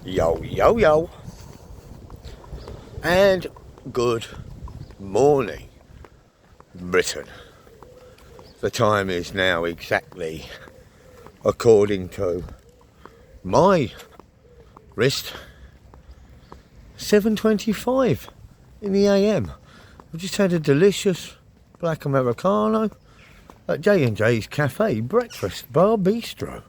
Yo, yo, yo. And good morning, Britain. The time is now exactly, according to my wrist, 7:25 in the AM. I've just had a delicious black Americano at J&J's Cafe Breakfast Bar Bistro.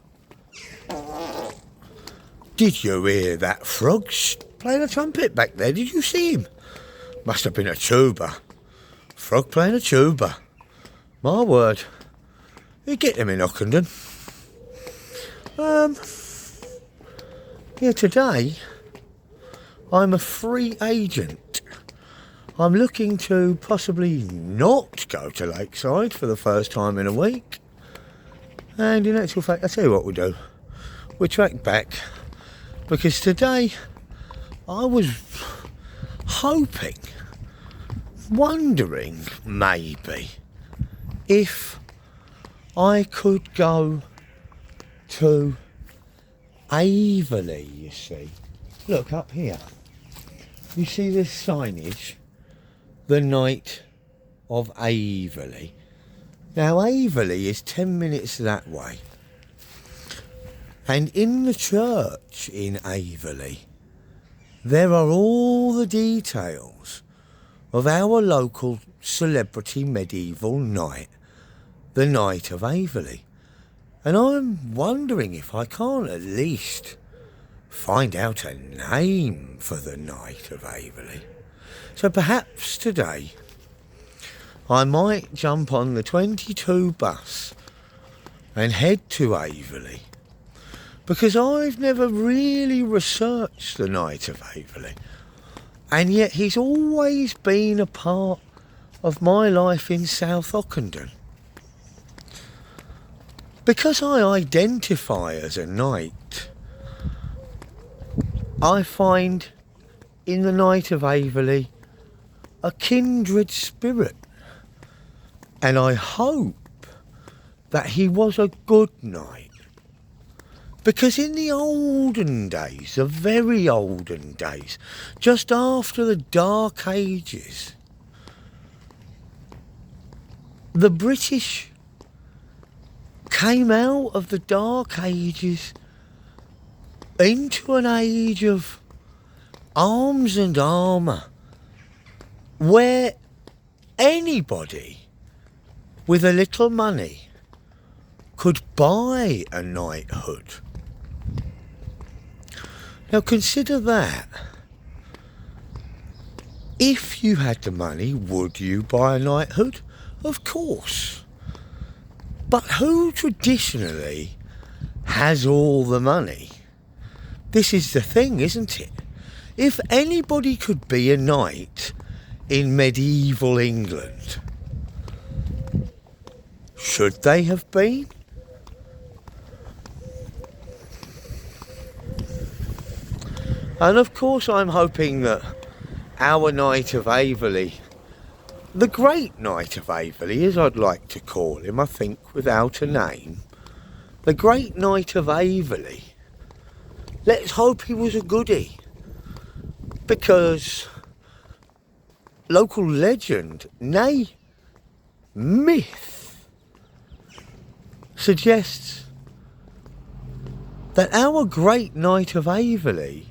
Did you hear that frog playing a trumpet back there? Did you see him? Must have been a tuba. Frog playing a tuba. My word. You get them in Ockenden. Yeah, today I'm a free agent. I'm looking to possibly not go to Lakeside for the first time in a week. And in actual fact, I'll tell you what we'll do. We'll track back. Because today I was hoping, wondering maybe, if I could go to Avely, you see. Look up here. You see this signage? The Night of Avely. Now Avely is 10 minutes that way. And in the church in Avely, there are all the details of our local celebrity medieval night, the Night of Avely. And I'm wondering if I can't at least find out a name for the Night of Avely. So perhaps today I might jump on the 22 bus and head to Avely. Because I've never really researched the Night of Avely. And yet he's always been a part of my life in South Ockenden. Because I identify as a knight, I find in the Night of Avely a kindred spirit. And I hope that he was a good knight. Because in the olden days, the very olden days, just after the Dark Ages, the British came out of the Dark Ages into an age of arms and armour, where anybody with a little money could buy a knighthood. Now consider that. If you had the money, would you buy a knighthood? Of course. But who traditionally has all the money? This is the thing, isn't it? If anybody could be a knight in medieval England, should they have been? And of course I'm hoping that our Night of Avely, the great Night of Avely as I'd like to call him, I think without a name, the great Night of Avely, let's hope he was a goodie. Because local legend, nay myth, suggests that our great Night of Avely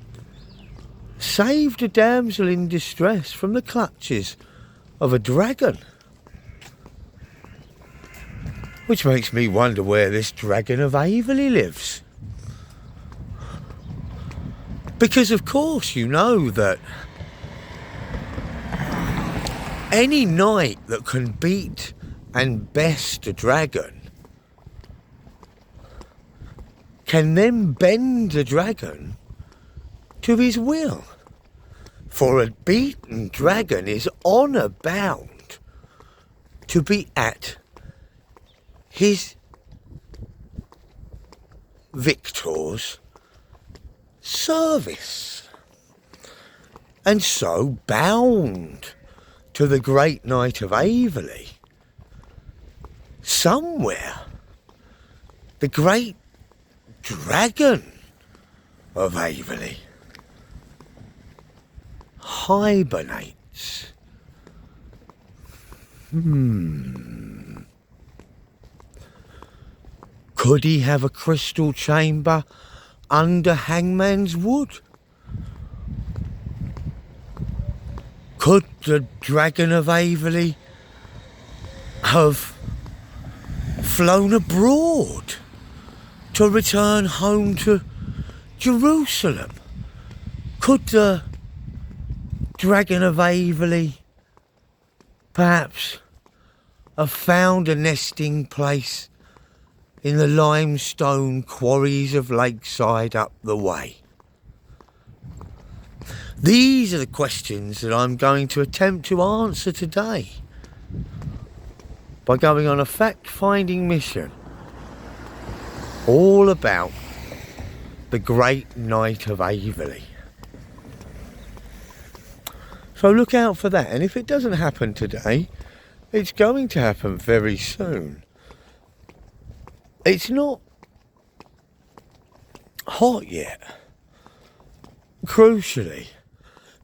saved a damsel in distress from the clutches of a dragon. Which makes me wonder where this dragon of Avely lives. Because of course you know that any knight that can beat and best a dragon can then bend the dragon to his will. For a beaten dragon is honour bound to be at his victor's service, and so bound to the great Night of Avely. Somewhere the great dragon of Avely hibernates. Could he have a crystal chamber under Hangman's Wood? Could the Dragon of Avely have flown abroad to return home to Jerusalem? Could the Dragon of Avely perhaps have found a nesting place in the limestone quarries of Lakeside up the way? These are the questions that I'm going to attempt to answer today by going on a fact-finding mission all about the Great Night of Avely. So look out for that, and if it doesn't happen today, it's going to happen very soon. It's not hot yet, crucially,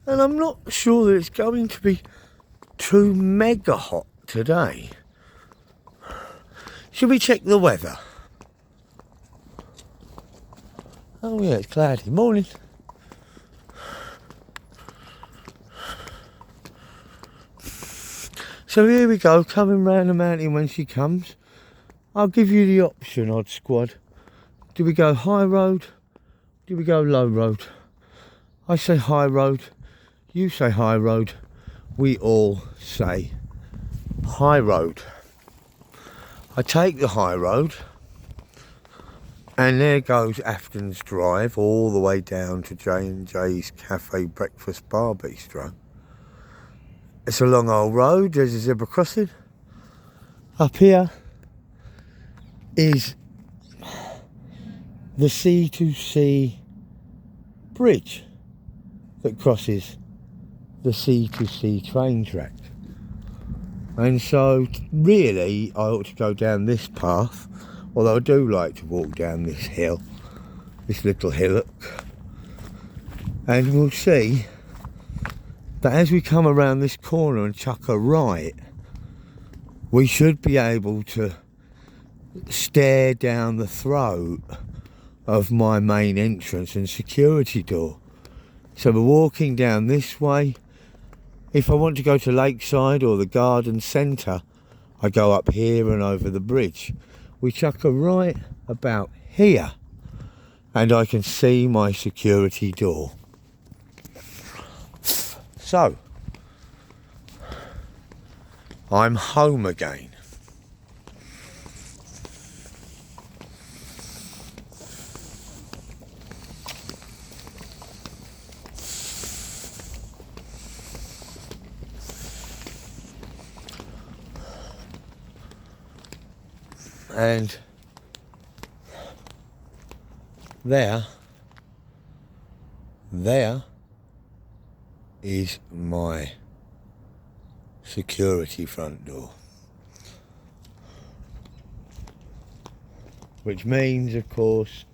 and I'm not sure that it's going to be too mega hot today. Should we check the weather? Oh yeah, it's cloudy. Morning. So here we go, coming round the mountain when she comes. I'll give you the option, Odd Squad. Do we go high road? Do we go low road? I say high road. You say high road. We all say high road. I take the high road, and there goes Afton's Drive all the way down to J&J's Cafe Breakfast Bar Bistro. It's a long old road. There's a zebra crossing. Up here is the C2C bridge that crosses the C2C train track. And so really I ought to go down this path, although I do like to walk down this hill, this little hillock, and we'll see that as we come around this corner and chuck a right, we should be able to stare down the throat of my main entrance and security door. So we're walking down this way. If I want to go to Lakeside or the garden centre, I go up here and over the bridge. We chuck a right about here and I can see my security door. So, I'm home again. And there is my security front door. Which means, of course,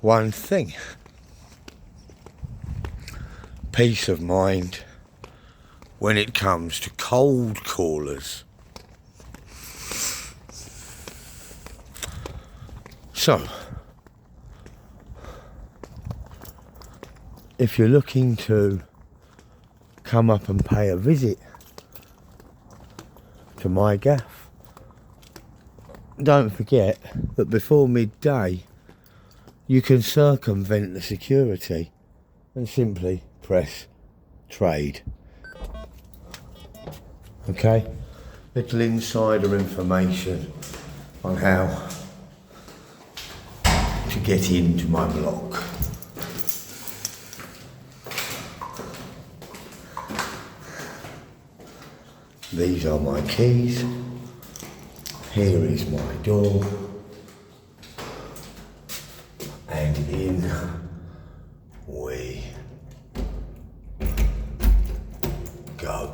one thing: peace of mind when it comes to cold callers. So, if you're looking to come up and pay a visit to my gaff, don't forget that before midday you can circumvent the security and simply press trade. Okay? Little insider information on how to get into my block. These are my keys. Here is my door. And in we go.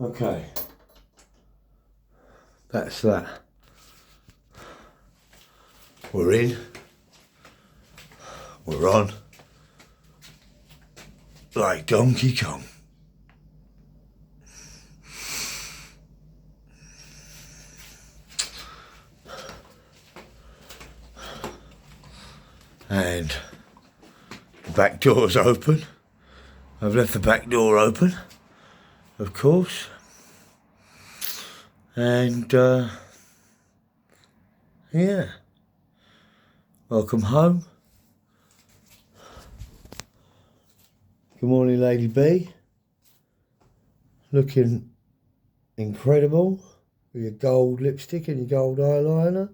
Okay. That's that. We're in. We're on. Like Donkey Kong. And the back door's open. I've left the back door open, of course. And, yeah. Welcome home. Good morning, Lady B. Looking incredible with your gold lipstick and your gold eyeliner.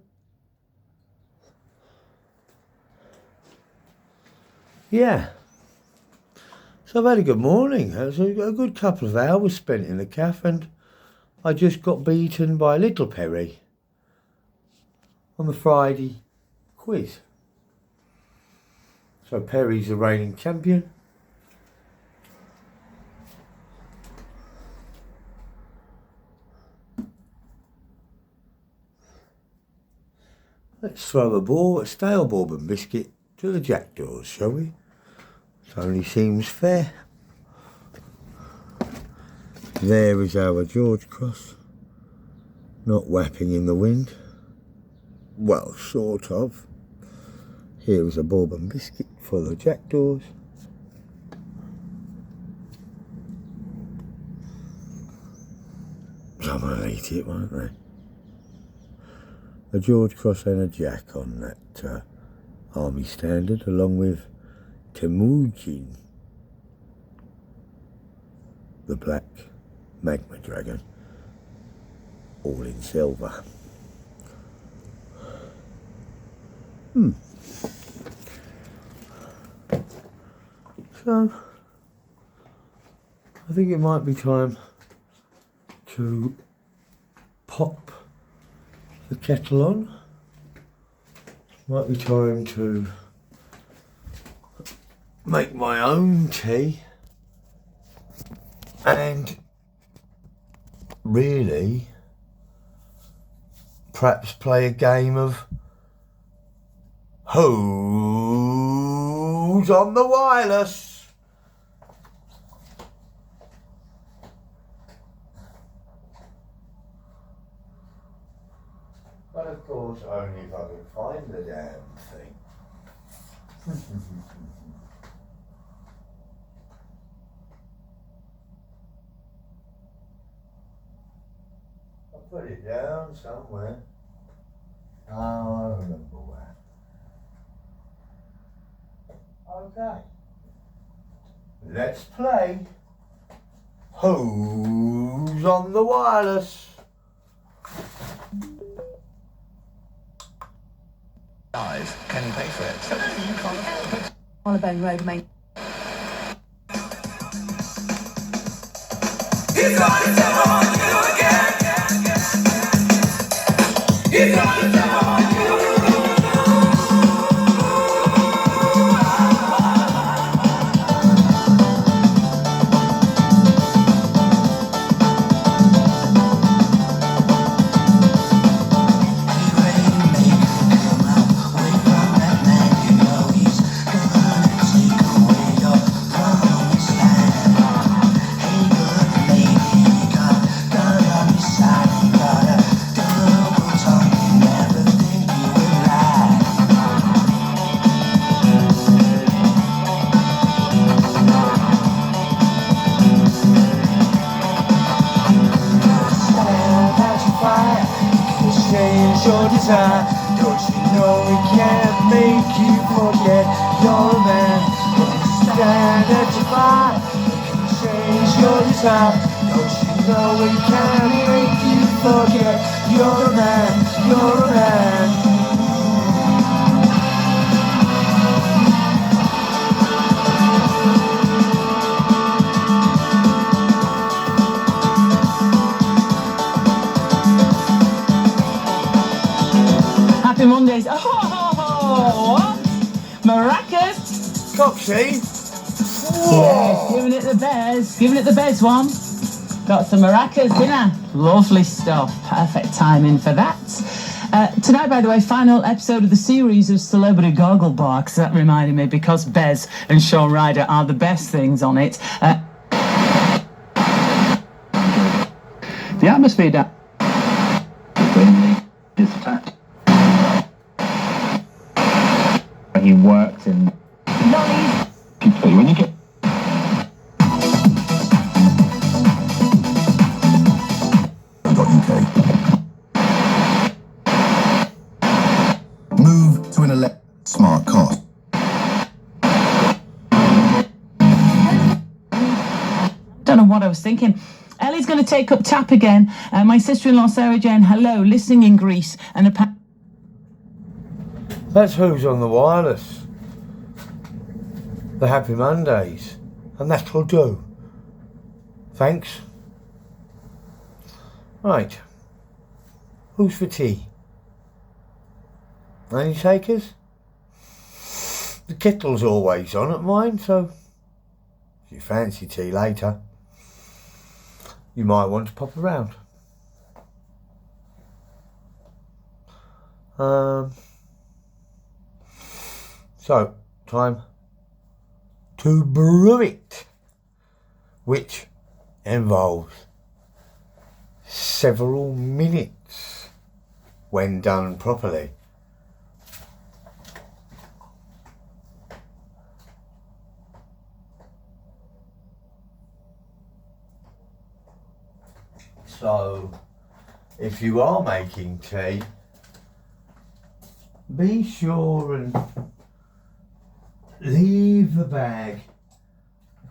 Yeah. So I've had a good morning. It was a good couple of hours spent in the cafe, and I just got beaten by Little Perry on the Friday quiz. So Perry's the reigning champion. Let's throw a stale bourbon biscuit to the jackdaws, shall we? It only seems fair. There is our George Cross, not whapping in the wind. Well, sort of. Here is a bourbon biscuit for the jackdaws. Someone will eat it, won't they? A George Cross and a Jack on that army standard, along with Temujin, the black magma dragon, all in silver. So, I think it might be time to pop the kettle on. Might be time to make my own tea and really perhaps play a game of Who's on the Wireless? But of course only if I can find the damn thing. I put it down somewhere. Oh, I remember where. Okay. Let's play Who's on the Wireless? Can you pay for it? You can't help it. On a bone road, mate. He's on his own on you again. He's on his own on you. Your desire, don't you know it can't make you forget you're a man? Stand at your fire, change your desire. Don't you know it can't make you forget you're a man, you're a man. Happy Mondays. Oh, what? Maracas. Coxie. Yes, giving it the bears. Giving it the bears one. Got some maracas dinner. Lovely stuff. Perfect timing for that. Tonight, by the way, final episode of the series of Celebrity Gogglebox. That reminded me, because Bez and Sean Ryder are the best things on it. The atmosphere down is attached. He worked in Lollies. when you get .uk. Move to an smart car. Don't know what I was thinking. Ellie's going to take up tap again. My sister-in-law Sarah Jane, hello, listening in Greece, and That's Who's on the Wireless. The Happy Mondays. And that'll do. Thanks. Right. Who's for tea? Any takers? The kettle's always on at mine, so if you fancy tea later, you might want to pop around. So, time to brew it, which involves several minutes when done properly. So, if you are making tea, be sure and leave the bag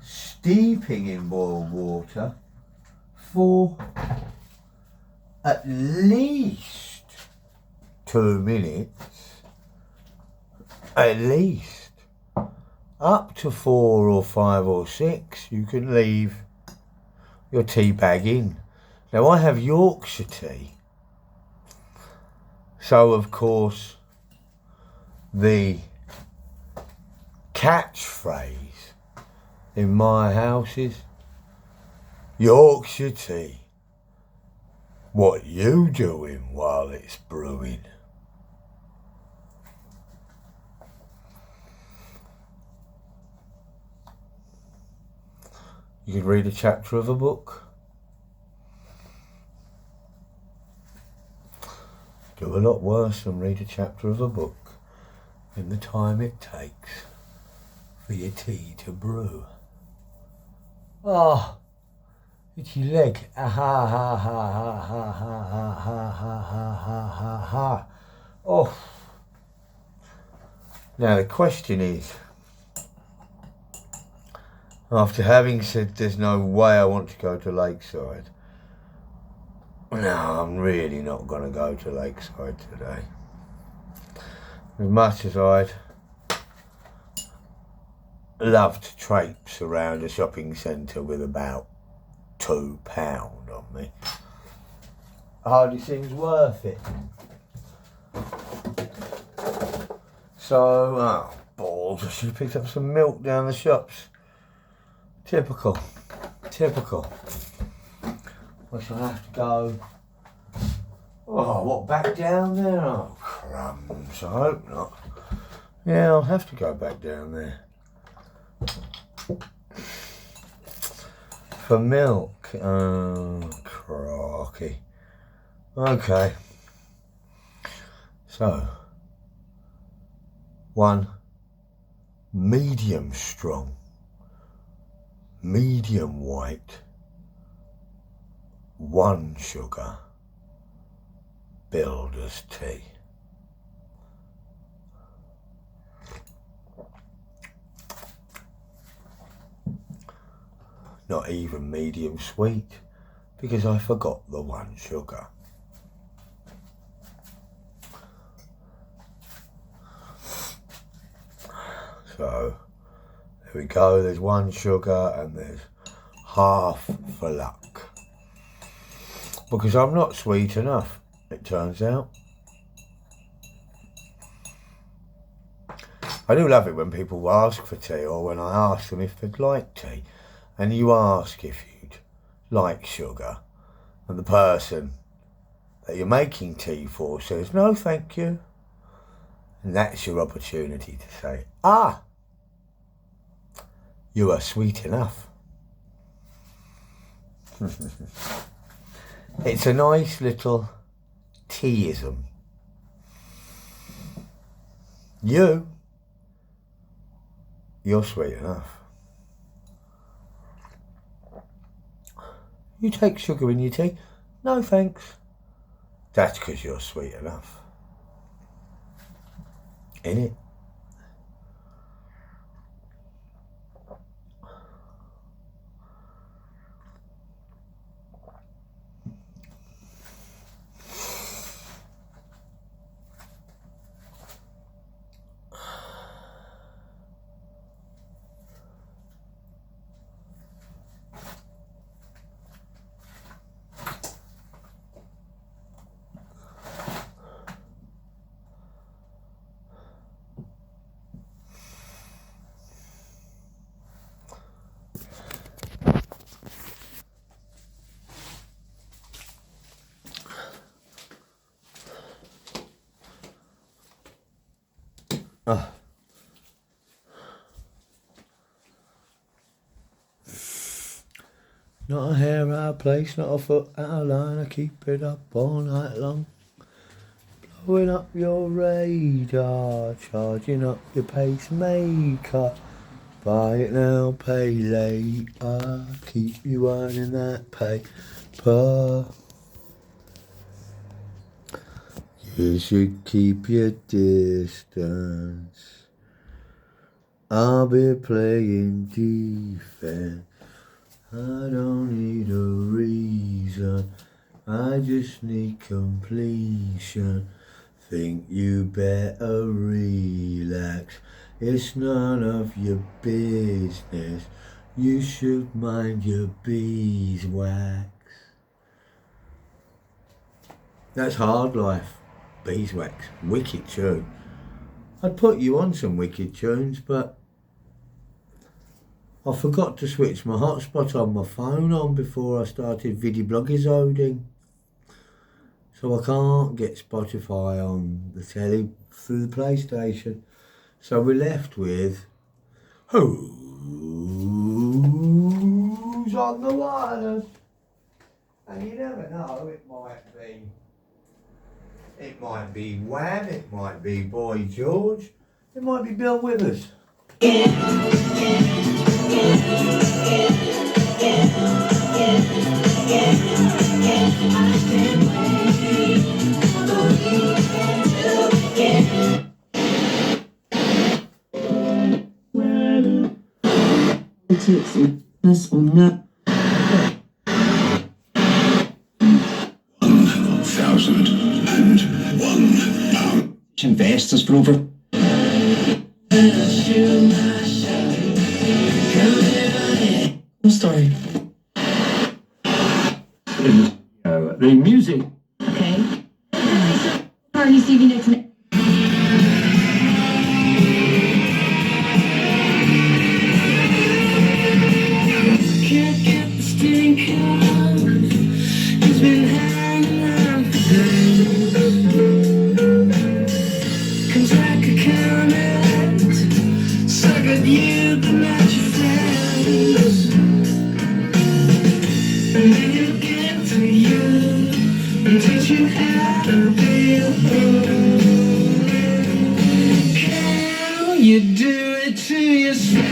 steeping in boiled water for at least 2 minutes, at least. Up to 4 or 5 or 6 you can leave your tea bag in. Now I have Yorkshire tea, so of course the catchphrase in my house is Yorkshire tea. What you doing while it's brewing? You could read a chapter of a book. Do a lot worse than read a chapter of a book in the time it takes for your tea to brew. Ah, itchy leg. Ah ha ha ha ha ha ha ha ha ha ha ha ha. Oh. Now the question is, after having said there's no way I want to go to Lakeside, no, I'm really not going to go to Lakeside today. As much as I'd love to traipse around a shopping centre with about £2 on me, hardly seems worth it. So, oh, balls, I should have picked up some milk down the shops. Typical. I shall have to go. Oh, what, back down there? Oh, crumbs, I hope not. Yeah, I'll have to go back down there. For milk. Oh, crocky. Okay. So, 1 medium strong, medium white, 1 sugar, builder's tea. Not even medium sweet, because I forgot the 1 sugar. So, there we go, there's 1 sugar and there's half for luck. Because I'm not sweet enough, it turns out. I do love it when people ask for tea, or when I ask them if they'd like tea, and you ask if you'd like sugar, and the person that you're making tea for says, no, thank you. And that's your opportunity to say, ah, you are sweet enough. It's a nice little teaism. You're sweet enough. You take sugar in your tea? No, thanks. That's because you're sweet enough. Innit? Not a hair out of place, not a foot out of line. I keep it up all night long. Blowing up your radar, charging up your pacemaker. Buy it now, pay later. Keep you earning that paper. You should keep your distance. I'll be playing defense. I don't need a reason, I just need completion. Think you better relax, it's none of your business. You should mind your beeswax. That's Hard Life, Beeswax, wicked tune. I'd put you on some wicked tunes, but I forgot to switch my hotspot on my phone on before I started video bloggizoding. So I can't get Spotify on the telly through the PlayStation. So we're left with Who's on the Wireless? And you never know, it might be Wham, it might be Boy George, it might be Bill Withers. This or no. 1,001 pound. Investors for over. Story. The music. Okay. Party CV next minute. Can't get the stink out. He's been hanging around for days. Comes like a comet. Suck at you, but not your friends. And then he'll get to you and teach you how to be alone. Can you do it to yourself?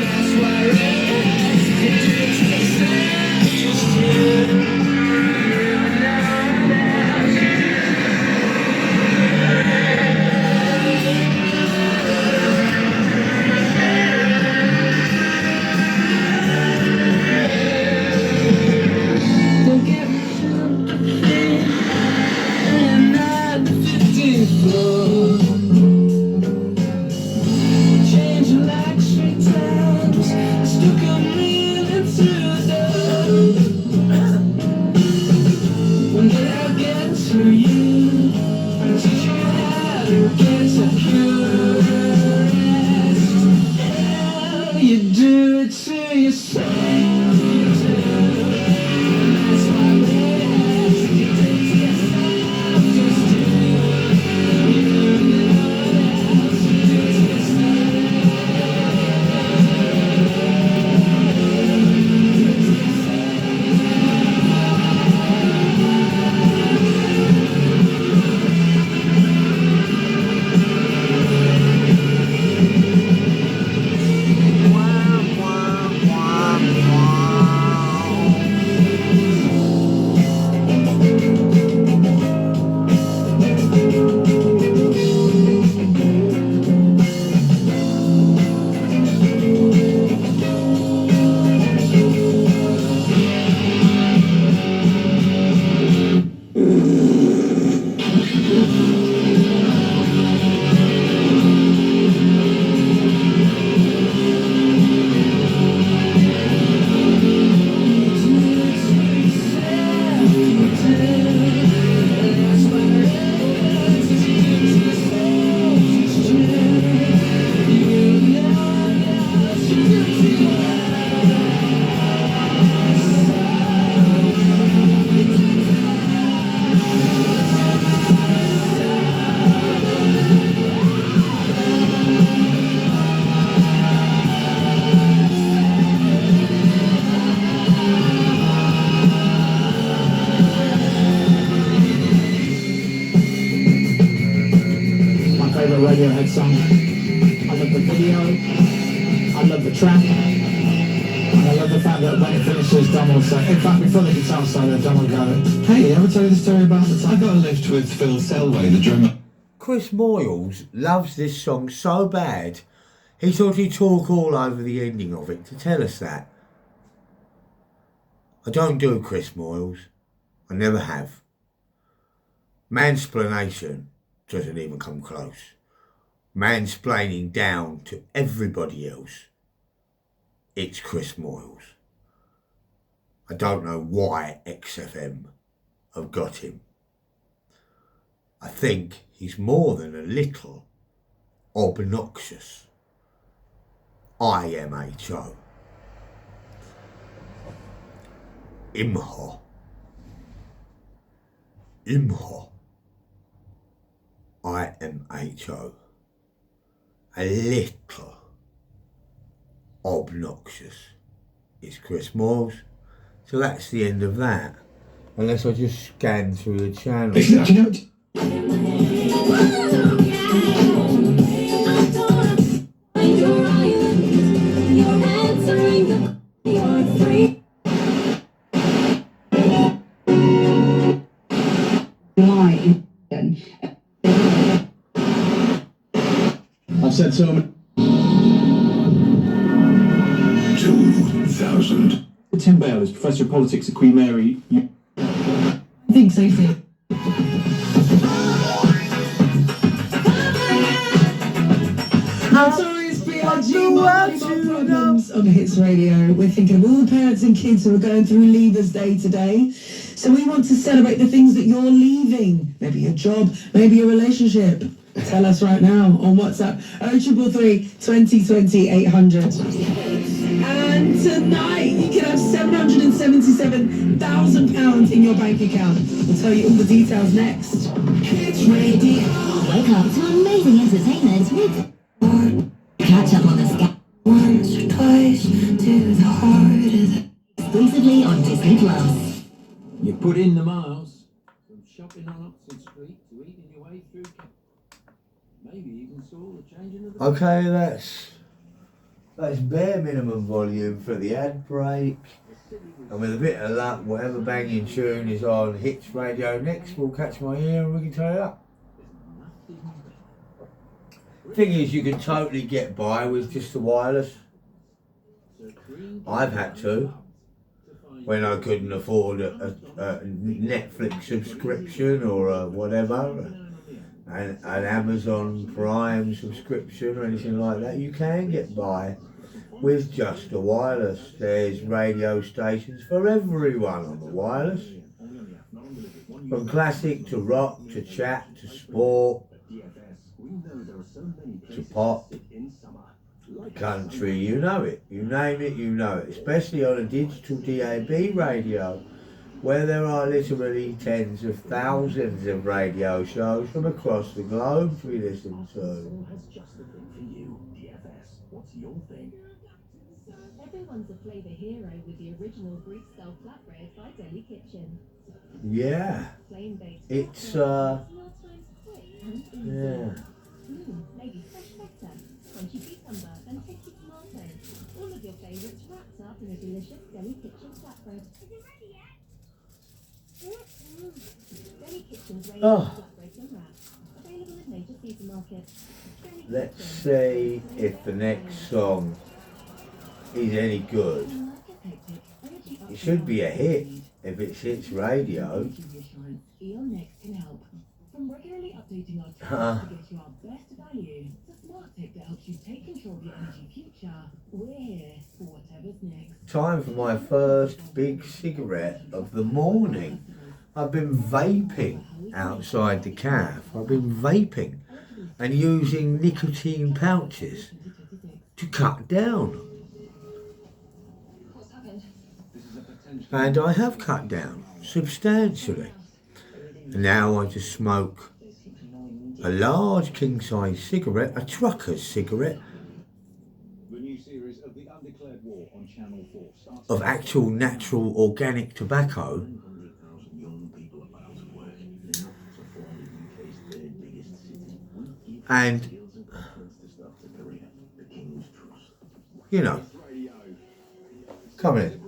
That's why you do it to yourself. Just you. Don't get me sympathy, and not the 15th floor. Change your like straight times, stuck a meal into the door. One day I'll get to you and teach you how to get to pure rest. Hell, you do it to yourself. Radiohead song. I love the video, I love the track, and I love the fact that when it finishes, Dom will say, in fact, before the guitar solo, Dom will go, hey, ever tell you the story about the time I got a lift with Phil Selway, the drummer? Chris Moyles loves this song so bad, he thought he'd talk all over the ending of it to tell us that. I don't do Chris Moyles. I never have. Mansplanation doesn't even come close. Mansplaining down to everybody else. It's Chris Moyles. I don't know why XFM have got him. I think he's more than a little obnoxious. IMHO. Imho. IMHO. A little obnoxious is Chris Moyles. So that's the end of that. Unless I just scan through the channel. I've said so many. 2000. Tim Bale is Professor of Politics at Queen Mary. I think so too. Notorious B.I.G. My Problems on Hits Radio. We're thinking of all the parents and kids who are going through Leavers Day today. So we want to celebrate the things that you're leaving. Maybe your job, maybe your relationship. Tell us right now on WhatsApp 0333 2020 800. And tonight you can have £777,000 in your bank account. We'll tell you all the details next. Hits Radio. Wake up to amazing entertainment with Catch Up on the Sky. Once or twice to the heart of the... Exclusively on Disney Plus. You put in the miles from shopping on Oxford Street to eating your way through. Maybe even saw the changing of the. Okay, that's bare minimum volume for the ad break. And with a bit of luck, whatever banging tune is on Hits Radio next will catch my ear and we can turn it up. Thing is, you can totally get by with just the wireless. I've had to, when I couldn't afford a Netflix subscription or a whatever, an Amazon Prime subscription or anything like that. You can get by with just the wireless. There's radio stations for everyone on the wireless. From classic to rock to chat to sport to pop, country, you know it. You name it, you know it. Especially on a digital DAB radio, where there are literally tens of thousands of radio shows from across the globe we listen to. Everyone's a flavour hero with the original Greek style flatbread by Deli Kitchen. Yeah, it's yeah. Maybe fresh feta, crunchy cucumber and tasty tomato. All of your favourites wrapped up in a delicious Deli Kitchen flatbread. Is it ready yet? Deli Kitchen's range of flatbreads and wraps. Available at major supermarkets. Let's see if the next song is any good. It should be a hit if it hits radio. Next can help. From regularly updating our tools to get you our best value, to smart tech that helps you take control of your energy future, we're here for whatever's next. Time for my first big cigarette of the morning. I've been vaping outside the cafe. I've been vaping and using nicotine pouches to cut down. And I have cut down substantially. And now I just smoke a large king-size cigarette, a trucker's cigarette, of actual natural organic tobacco, and you know, come in.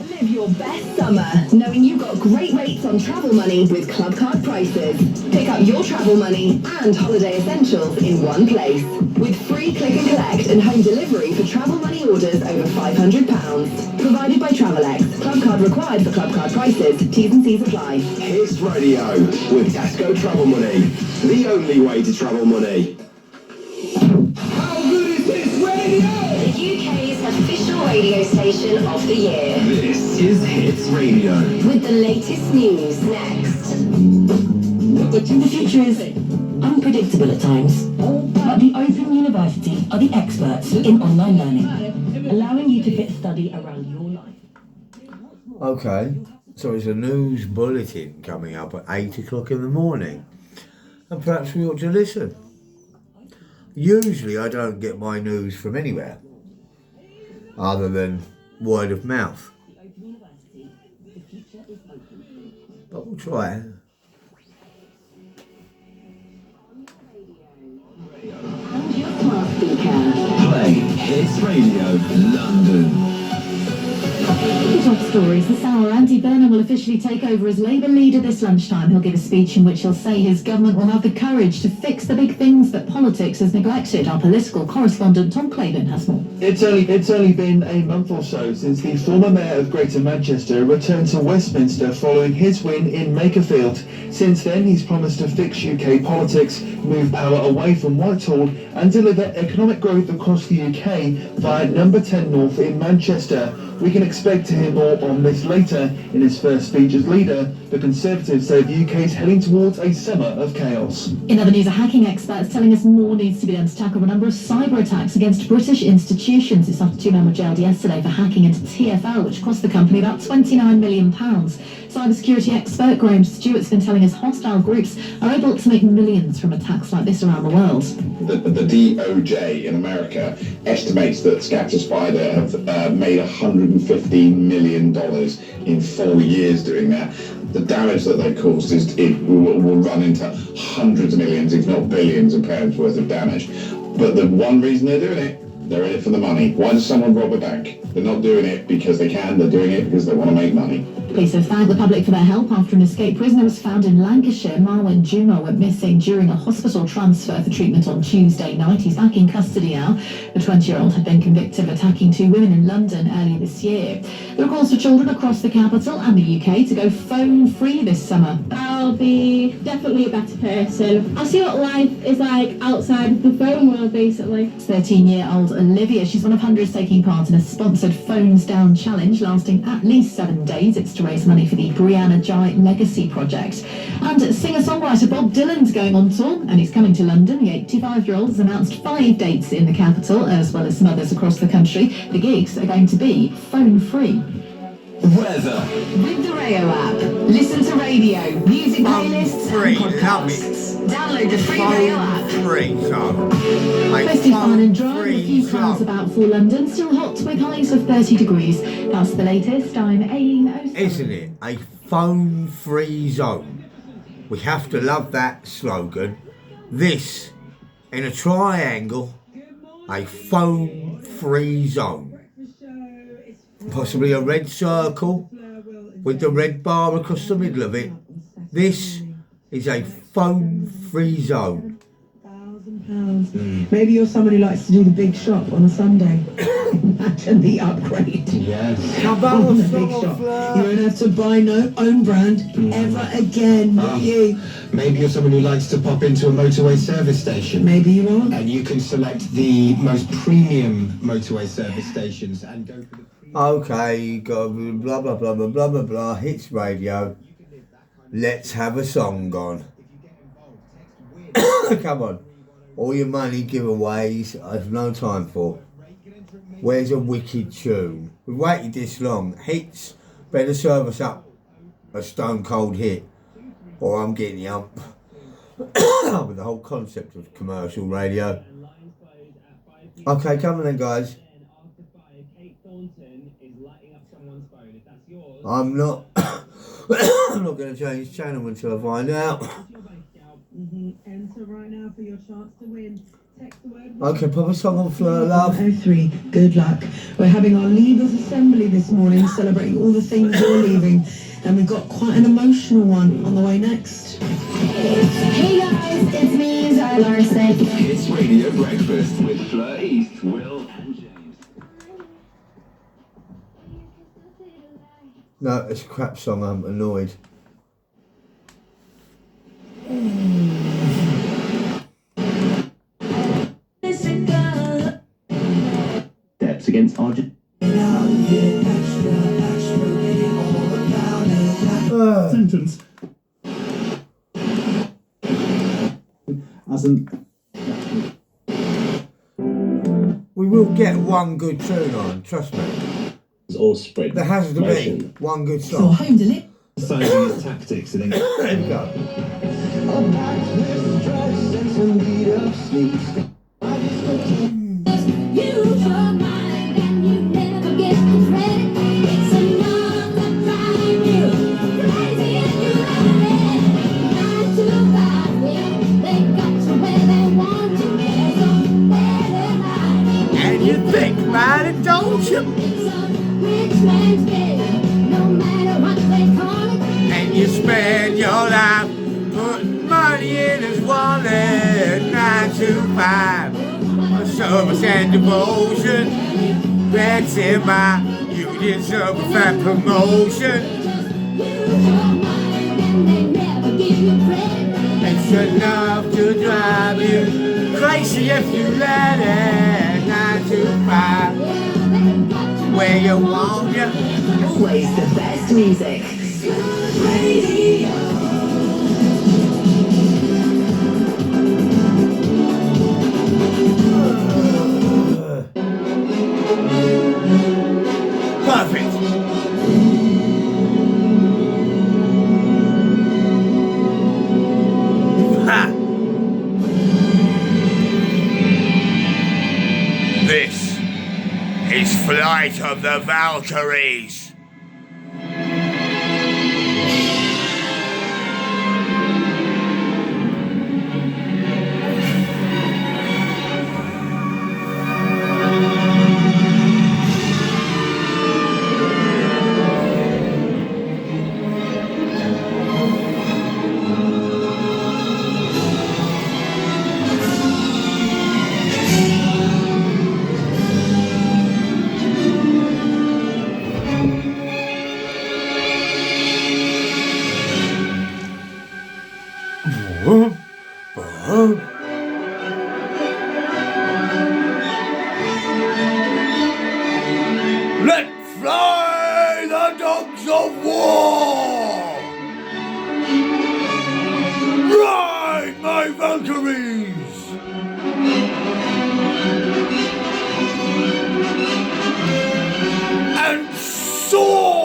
Live your best summer, knowing you've got great rates on travel money with Club Card prices. Pick up your travel money and holiday essentials in one place. With free click and collect and home delivery for travel money orders over £500. Provided by Travelex. Club Card required for Club Card prices. T's and C's apply. Hits Radio with Tesco Travel Money. The only way to travel money. How good is this radio? The UK's official radio station of the year. This is Hits Radio. With the latest news next. The future is unpredictable at times, but the Open University are the experts in online learning, allowing you to fit study around your life. Okay, so it's a news bulletin coming up at 8 o'clock in the morning, and perhaps we ought to listen. Usually I don't get my news from anywhere other than word of mouth, but we'll try it. And your smart speaker. Play Hits Radio London. The top stories this hour. Andy Burnham will officially take over as Labour leader this lunchtime. He'll give a speech in which he'll say his government will have the courage to fix the big things that politics has neglected. Our political correspondent Tom Claiborne has more. It's only been a month or so since the former mayor of Greater Manchester returned to Westminster following his win in Makerfield. Since then, he's promised to fix UK politics, move power away from Whitehall and deliver economic growth across the UK via number 10 North in Manchester. We can expect to hear more on this later. In his first speech as leader, the Conservatives say the UK is heading towards a summer of chaos. In other news, a hacking expert is telling us more needs to be done to tackle a number of cyber attacks against British institutions. It's after two men were jailed yesterday for hacking into TfL, which cost the company about £29 million. Cybersecurity expert Graham Stewart's been telling us hostile groups are able to make millions from attacks like this around the world. The DOJ in America estimates that ScatterSpider have made $115 million in 4 years doing that. The damage that they caused will run into hundreds of millions, if not billions of pounds worth of damage. But the one reason they're doing it, they're in it for the money. Why does someone rob a bank? They're not doing it because they can, they're doing it because they want to make money. Police have thanked the public for their help after an escaped prisoner was found in Lancashire. Marwan Juma went missing during a hospital transfer for treatment on Tuesday night. He's back in custody now. The 20-year-old had been convicted of attacking two women in London earlier this year. There are calls for children across the capital and the UK to go phone-free this summer. I'll be definitely a better person. I'll see what life is like outside of the phone world, basically. 13-year-old Olivia, she's one of hundreds taking part in a sponsored Phones Down challenge lasting at least 7 days. It's to raise money for the Brianna Jai Legacy Project. And singer-songwriter Bob Dylan's going on tour, and he's coming to London. The 85-year-old has announced 5 dates in the capital, as well as some others across the country. The gigs are going to be phone-free. Weather. With the Rayo app, listen to radio, music playlists and podcasts. Download the free Rayo app. Mostly fine and dry, with a few clouds about for London. Still hot with highs of 30 degrees. That's the latest. I'm Aileen O'Sullivan. Isn't it a phone-free zone? We have to love that slogan. This, in a triangle, a phone-free zone. Possibly a red circle with the red bar across the middle of it. This is a phone-free zone. £1,000. Maybe you're someone who likes to do the big shop on a Sunday. Imagine the upgrade. Yes. How about On the big shop. You won't have to buy no own brand ever again, will you? Maybe you're someone who likes to pop into a motorway service station. Maybe you are. And you can select the most premium motorway service stations and go for the premium. Okay, you got blah blah blah blah blah blah blah. Hits radio. Let's have a song on. Come on. All your money giveaways I've no time for. Where's a wicked tune? We've waited this long. Hits, better serve us up a stone cold hit, or I'm getting the ump. With the whole concept of commercial radio. Okay, come on then, guys. I'm not. I'm not going to change channel until I find out. Enter right now for your chance to win. Text the word. Okay, pop a song on Flirt Love. 03. Good luck. We're having our leavers assembly this morning, celebrating all the things you're leaving, and we've got quite an emotional one on the way next. Hey guys, it's me, Zara Larson. It's Radio Breakfast with Fleur East, Will and James. No, it's a crap song. I'm annoyed. Steps against Argentina. Sentence. We will get one good tune on, trust me. It's all spread. There has to motion. be one good So song. home delivery. Sizing his tactics, I think. There we go. And you think about it, don't you? And you spend your life putting money in his wallet. 9 to 5, a service and devotion. That's in my, you deserve a fat promotion. It's enough to drive you crazy if you let it. 9 to 5, where you want you. Always the best music. Perfect. Ha. This is Flight of the Valkyries. Let fly the dogs of war! Ride, my Valkyries! And soar!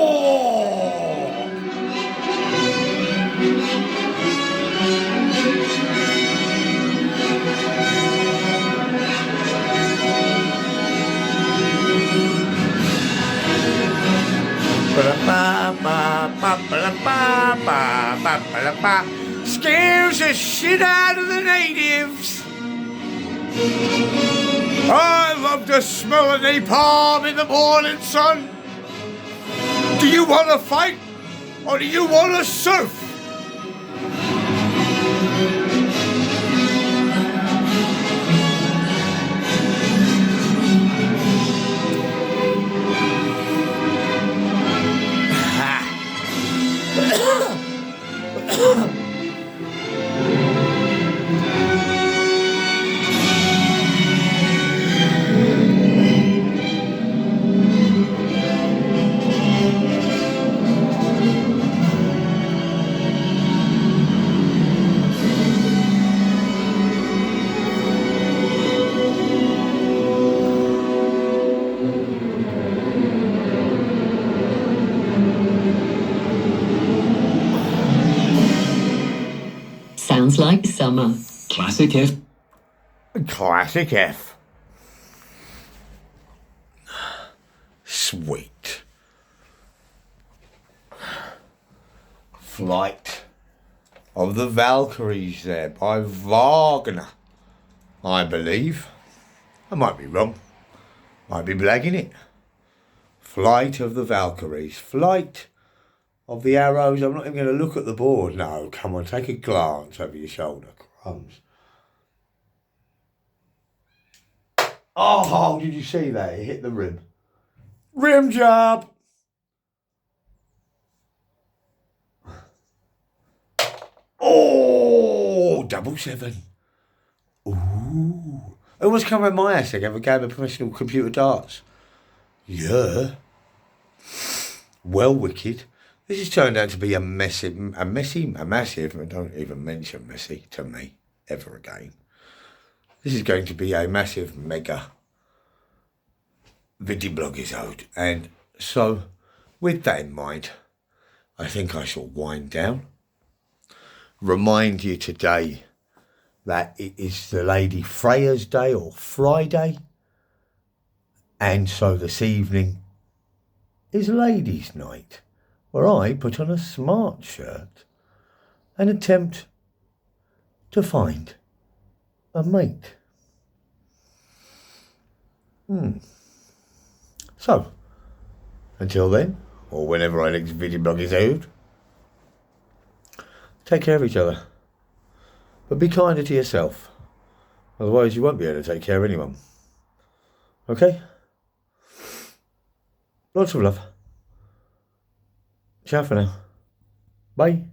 Scares the shit out of the natives. I love the smell of napalm in the morning sun. Do you want to fight or do you want to surf? Smells like summer. Classic F. Classic F. Sweet. Flight of the Valkyries there by Wagner, I believe. I might be wrong. Might be blagging it. Flight of the Valkyries. Flight of the arrows. I'm not even going to look at the board. No, come on, take a glance over your shoulder. Crumbs. Oh, did you see that? It hit the rim. Rim job. Oh, 7. Ooh. Who wants to come around my house and have a game of professional computer darts? Yeah. Well, wicked. This has turned out to be a massive, don't even mention messy to me ever again. This is going to be a massive, mega video blog episode. And so, with that in mind, I think I shall wind down. Remind you today that it is the Lady Freya's Day or Friday. And so this evening is Ladies' Night, where I put on a smart shirt and attempt to find a mate. So, until then, or whenever our next video blog is out, take care of each other. But be kinder to yourself. Otherwise you won't be able to take care of anyone. Okay? Lots of love. Ciao for now. Bye.